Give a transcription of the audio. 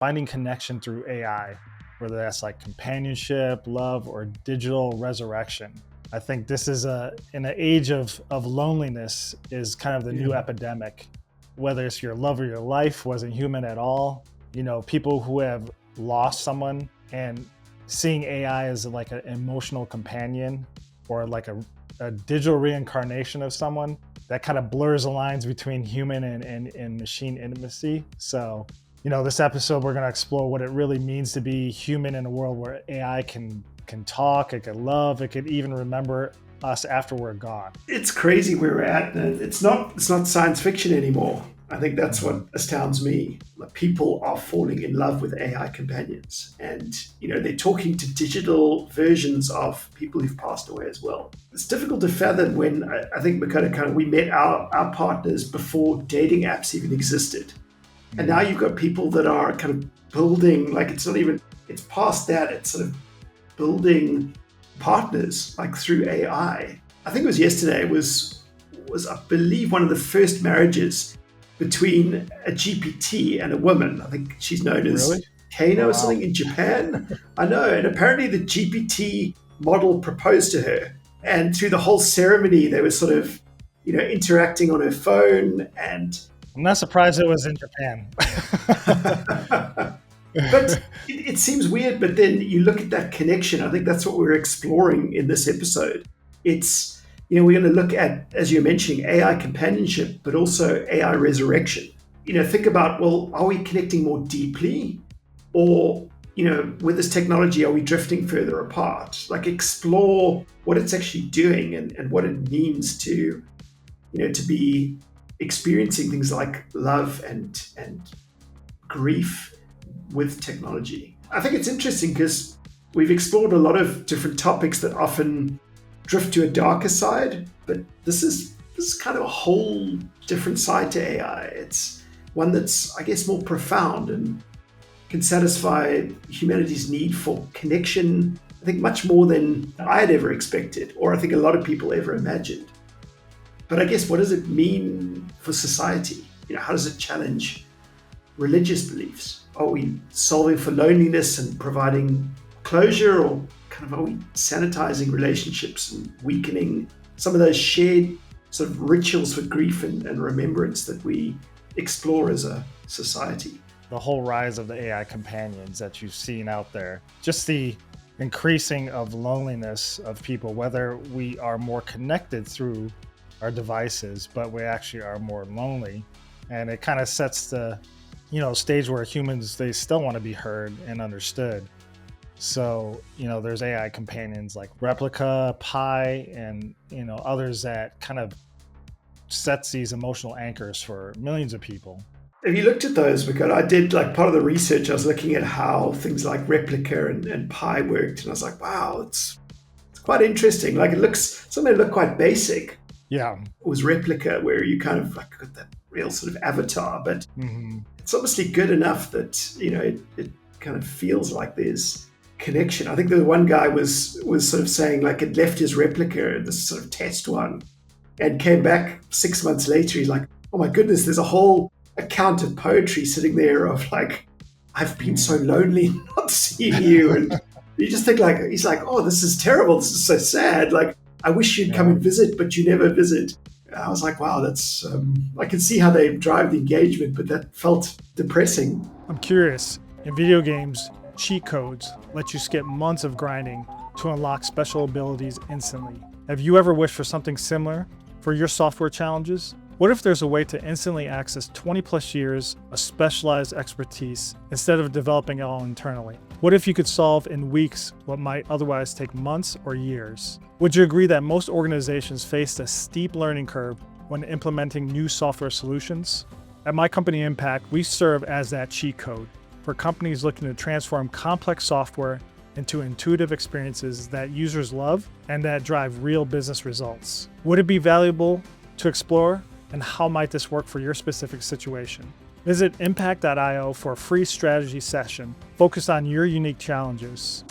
finding connection through AI, whether that's like companionship, love, or digital resurrection. I think this is in an age of loneliness is kind of the new epidemic. Whether it's your love of your life wasn't human at all, people who have lost someone and seeing AI as like an emotional companion or like a digital reincarnation of someone, that kind of blurs the lines between human and machine intimacy. So, this episode, we're going to explore what it really means to be human in a world where AI can talk, it can love, it could even remember us after we're gone. It's crazy where we're at. It's not science fiction anymore. I think that's what astounds me. People are falling in love with AI companions, and they're talking to digital versions of people who've passed away as well. It's difficult to fathom when I think we met our partners before dating apps even existed, and now you've got people that are kind of building, like it's past that. It's sort of building partners like through AI. I think it was yesterday. It was I believe one of the first marriages between a GPT and a woman. I think she's known as Kano or something in Japan. I know. And apparently the GPT model proposed to her. And through the whole ceremony, they were sort of, interacting on her phone. And I'm not surprised it was in Japan. But it seems weird. But then you look at that connection. I think that's what we're exploring in this episode. It's, we're going to look at, as you're mentioning, AI companionship, but also AI resurrection. Think about, well, are we connecting more deeply? Or, with this technology, are we drifting further apart? Like explore what it's actually doing and what it means to, to be experiencing things like love and grief with technology. I think it's interesting because we've explored a lot of different topics that often drift to a darker side, but this is kind of a whole different side to AI. It's one that's, I guess, more profound and can satisfy humanity's need for connection, I think much more than I had ever expected, or I think a lot of people ever imagined. But I guess, what does it mean for society? How does it challenge religious beliefs? Are we solving for loneliness and providing closure, or kind of are we sanitizing relationships and weakening some of those shared sort of rituals for grief and remembrance that we explore as a society? The whole rise of the AI companions that you've seen out there, just the increasing of loneliness of people, whether we are more connected through our devices, but we actually are more lonely. And it kind of sets the, stage where humans, they still want to be heard and understood. So, there's AI companions like Replica, Pi, and, others that kind of sets these emotional anchors for millions of people. Have you looked at those? Because I did, like, part of the research, I was looking at how things like Replica and Pi worked. And I was like, wow, it's quite interesting. Like, some of them look quite basic. Yeah. It was Replica where you kind of like got that real sort of avatar, but it's obviously good enough that, it kind of feels like there's connection. I think the one guy was sort of saying, like, it left his Replica, this sort of test one, and came back 6 months later. He's like, oh my goodness, there's a whole account of poetry sitting there of like, I've been so lonely not seeing you. And you just think, like, he's like, oh, this is terrible. This is so sad. Like, I wish you'd come and visit, but you never visit. And I was like, wow, that's, I can see how they drive the engagement, but that felt depressing. I'm curious, in video games, cheat codes let you skip months of grinding to unlock special abilities instantly. Have you ever wished for something similar for your software challenges? What if there's a way to instantly access 20 plus years of specialized expertise instead of developing it all internally? What if you could solve in weeks what might otherwise take months or years? Would you agree that most organizations face a steep learning curve when implementing new software solutions? At my company IIIMPACT, we serve as that cheat code for companies looking to transform complex software into intuitive experiences that users love and that drive real business results. Would it be valuable to explore? And how might this work for your specific situation? Visit impact.io for a free strategy session focused on your unique challenges.